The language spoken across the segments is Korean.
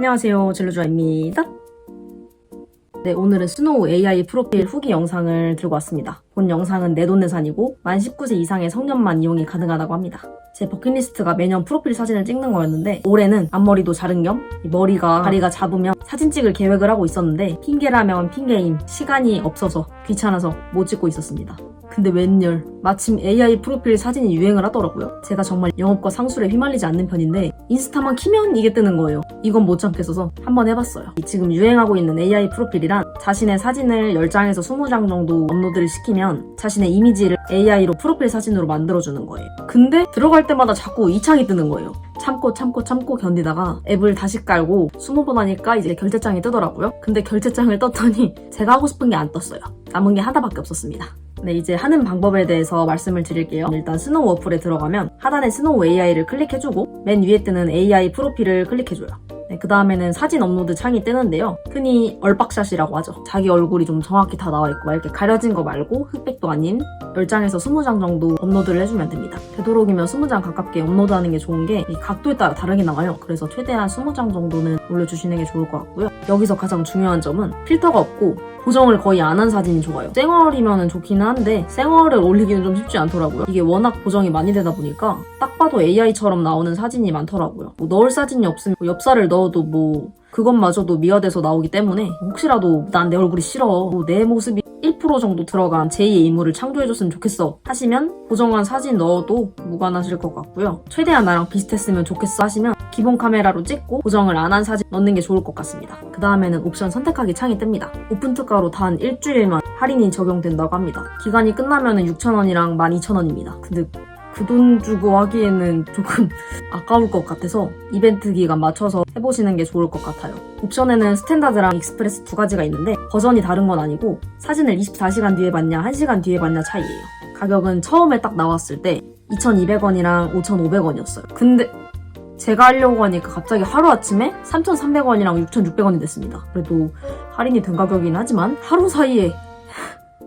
안녕하세요, 진루주아입니다. 네, 오늘은 스노우 AI 프로필 후기 영상을 들고 왔습니다. 본 영상은 내돈내산이고 만 19세 이상의 성년만 이용이 가능하다고 합니다. 제 버킷리스트가 매년 프로필 사진을 찍는 거였는데 올해는 앞머리도 자른 겸 머리가 다리가 잡으면 사진 찍을 계획을 하고 있었는데 핑계라면 핑계임 시간이 없어서 귀찮아서 못 찍고 있었습니다. 근데 웬열 마침 AI 프로필 사진이 유행을 하더라고요. 제가 정말 영업과 상술에 휘말리지 않는 편인데 인스타만 키면 이게 뜨는 거예요. 이건 못 참겠어서 한번 해봤어요. 지금 유행하고 있는 AI 프로필이란 자신의 사진을 10장에서 20장 정도 업로드를 시키면 자신의 이미지를 AI로 프로필 사진으로 만들어주는 거예요. 근데 들어갈 때마다 자꾸 이 창이 뜨는 거예요. 참고 견디다가 앱을 다시 깔고 20번 하니까 이제 결제장이 뜨더라고요. 근데 결제장을 떴더니 제가 하고 싶은 게 안 떴어요. 남은 게 하나밖에 없었습니다. 네, 이제 하는 방법에 대해서 말씀을 드릴게요. 일단 스노우 어플에 들어가면 하단에 스노우 AI를 클릭해주고 맨 위에 뜨는 AI 프로필을 클릭해줘요. 네, 그 다음에는 사진 업로드 창이 뜨는데요. 흔히 얼박샷이라고 하죠. 자기 얼굴이 좀 정확히 다 나와있고 막 이렇게 가려진 거 말고 흑백도 아닌 10장에서 20장 정도 업로드를 해주면 됩니다. 되도록이면 20장 가깝게 업로드하는 게 좋은 게 이 각도에 따라 다르게 나와요. 그래서 최대한 20장 정도는 올려주시는 게 좋을 것 같고요. 여기서 가장 중요한 점은 필터가 없고 보정을 거의 안 한 사진이 좋아요. 쌩얼이면 좋기는 한데 쌩얼을 올리기는 좀 쉽지 않더라고요. 이게 워낙 보정이 많이 되다 보니까 딱 봐도 AI처럼 나오는 사진이 많더라고요. 뭐 넣을 사진이 없으면 엽살을 넣어도 뭐 그것마저도 미화돼서 나오기 때문에 혹시라도 난 내 얼굴이 싫어, 뭐 내 모습이 1% 정도 들어간 제2의 인물을 창조해줬으면 좋겠어 하시면 보정한 사진 넣어도 무관하실 것 같고요. 최대한 나랑 비슷했으면 좋겠어 하시면 기본 카메라로 찍고 보정을 안 한 사진 넣는 게 좋을 것 같습니다. 그 다음에는 옵션 선택하기 창이 뜹니다. 오픈 특가로 단 일주일만 할인이 적용된다고 합니다. 기간이 끝나면 6,000원이랑 12,000원입니다. 근데 그 돈 주고 하기에는 조금 아까울 것 같아서 이벤트 기간 맞춰서 해보시는 게 좋을 것 같아요. 옵션에는 스탠다드랑 익스프레스 두 가지가 있는데 버전이 다른 건 아니고 사진을 24시간 뒤에 봤냐 1시간 뒤에 봤냐 차이예요. 가격은 처음에 딱 나왔을 때 2,200원이랑 5,500원이었어요. 근데 제가 하려고 하니까 갑자기 하루아침에 3,300원이랑 6,600원이 됐습니다. 그래도 할인이 된 가격이긴 하지만 하루 사이에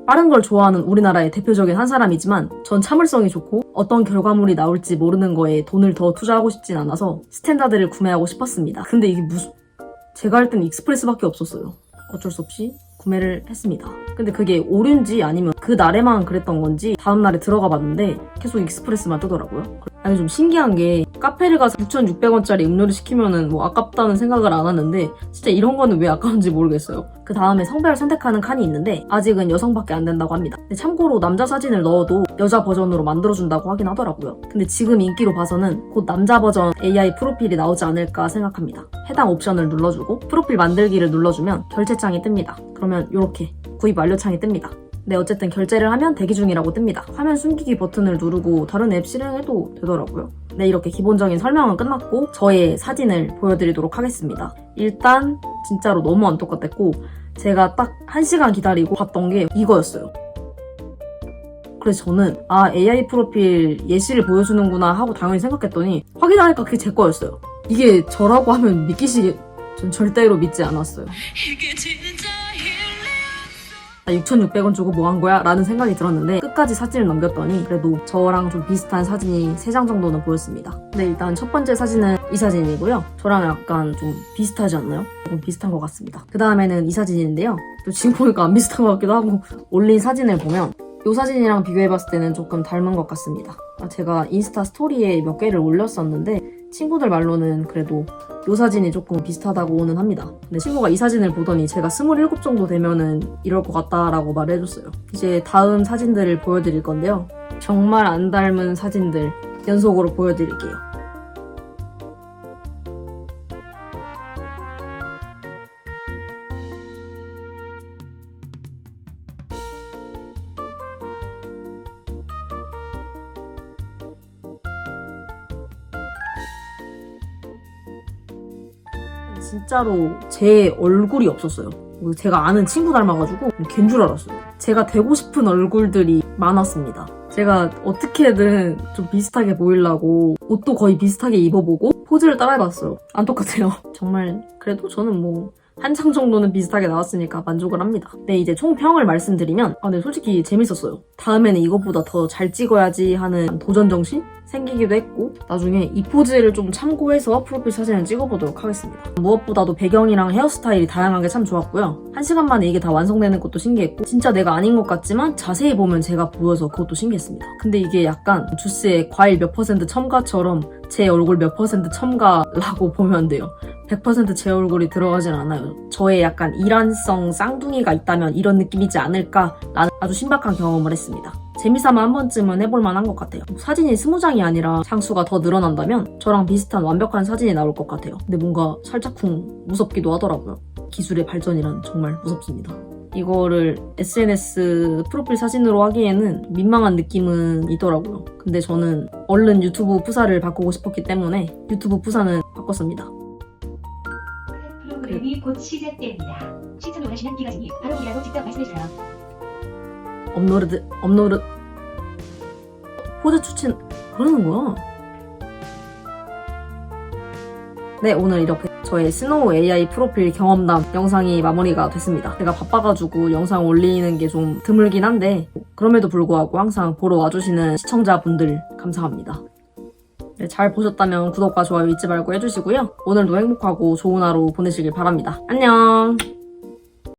빠른 걸 좋아하는 우리나라의 대표적인 한 사람이지만 전 참을성이 좋고 어떤 결과물이 나올지 모르는 거에 돈을 더 투자하고 싶진 않아서 스탠다드를 구매하고 싶었습니다. 근데 이게 제가 할 때는 익스프레스밖에 없었어요. 어쩔 수 없이 구매를 했습니다. 근데 그게 오류인지 아니면 그 날에만 그랬던 건지 다음날에 들어가 봤는데 계속 익스프레스만 뜨더라고요. 아니 좀 신기한 게 카페를 가서 6,600원짜리 음료를 시키면은 뭐 아깝다는 생각을 안 하는데 진짜 이런 거는 왜 아까운지 모르겠어요. 그 다음에 성별 선택하는 칸이 있는데 아직은 여성밖에 안 된다고 합니다. 근데 참고로 남자 사진을 넣어도 여자 버전으로 만들어준다고 하긴 하더라고요. 근데 지금 인기로 봐서는 곧 남자 버전 AI 프로필이 나오지 않을까 생각합니다. 해당 옵션을 눌러주고 프로필 만들기를 눌러주면 결제창이 뜹니다. 그러면 이렇게 구입 완료 창이 뜹니다. 네, 어쨌든 결제를 하면 대기 중이라고 뜹니다. 화면 숨기기 버튼을 누르고 다른 앱 실행해도 되더라고요. 네, 이렇게 기본적인 설명은 끝났고 저의 사진을 보여드리도록 하겠습니다. 일단 진짜로 너무 안 똑같았고 제가 딱 1시간 기다리고 봤던 게 이거였어요. 그래서 저는 AI 프로필 예시를 보여주는구나 하고 당연히 생각했더니 확인하니까 그게 제 거였어요. 이게 저라고 하면 전 절대로 믿지 않았어요. 6,600원 주고 뭐 한 거야? 라는 생각이 들었는데 끝까지 사진을 넘겼더니 그래도 저랑 좀 비슷한 사진이 3장 정도는 보였습니다. 근데 일단 첫 번째 사진은 이 사진이고요. 저랑 약간 좀 비슷하지 않나요? 조금 비슷한 것 같습니다. 그 다음에는 이 사진인데요. 또 지금 보니까 안 비슷한 것 같기도 하고 올린 사진을 보면 이 사진이랑 비교해봤을 때는 조금 닮은 것 같습니다. 제가 인스타 스토리에 몇 개를 올렸었는데 친구들 말로는 그래도 이 사진이 조금 비슷하다고는 합니다. 근데 친구가 이 사진을 보더니 제가 27 정도 되면은 이럴 것 같다라고 말을 해줬어요. 이제 다음 사진들을 보여드릴 건데요. 정말 안 닮은 사진들 연속으로 보여드릴게요. 진짜로 제 얼굴이 없었어요. 제가 아는 친구 닮아가지고 걘 줄 알았어요. 제가 되고 싶은 얼굴들이 많았습니다. 제가 어떻게든 좀 비슷하게 보이려고 옷도 거의 비슷하게 입어보고 포즈를 따라해봤어요. 안 똑같아요. 정말 그래도 저는 뭐 한 장 정도는 비슷하게 나왔으니까 만족을 합니다. 네, 이제 총평을 말씀드리면 네, 솔직히 재밌었어요. 다음에는 이것보다 더 잘 찍어야지 하는 도전정신? 생기기도 했고 나중에 이 포즈를 좀 참고해서 프로필 사진을 찍어보도록 하겠습니다. 무엇보다도 배경이랑 헤어스타일이 다양한 게 참 좋았고요. 1시간 만에 이게 다 완성되는 것도 신기했고 진짜 내가 아닌 것 같지만 자세히 보면 제가 보여서 그것도 신기했습니다. 근데 이게 약간 주스에 과일 몇 퍼센트 첨가처럼 제 얼굴 몇 퍼센트 첨가라고 보면 안 돼요. 100% 제 얼굴이 들어가진 않아요. 저의 약간 일란성 쌍둥이가 있다면 이런 느낌이지 않을까라는 아주 신박한 경험을 했습니다. 재미삼아 한 번쯤은 해볼 만한 것 같아요. 사진이 20장이 아니라 장수가 더 늘어난다면 저랑 비슷한 완벽한 사진이 나올 것 같아요. 근데 뭔가 살짝쿵 무섭기도 하더라고요. 기술의 발전이란 정말 무섭습니다. 이거를 SNS 프로필 사진으로 하기에는 민망한 느낌은 있더라고요. 근데 저는 얼른 유튜브 프사를 바꾸고 싶었기 때문에 유튜브 프사는 바꿨습니다. 프로그램이 곧 시작됩니다. 시청을 하시는 기가진이 바로 기라고 직접 말씀해주세요. 업로드 포즈 추천 그러는 거야. 네, 오늘 이렇게 저의 스노우 AI 프로필 경험담 영상이 마무리가 됐습니다. 제가 바빠가지고 영상 올리는 게 좀 드물긴 한데 그럼에도 불구하고 항상 보러 와주시는 시청자분들 감사합니다. 네, 잘 보셨다면 구독과 좋아요 잊지 말고 해주시고요. 오늘도 행복하고 좋은 하루 보내시길 바랍니다. 안녕!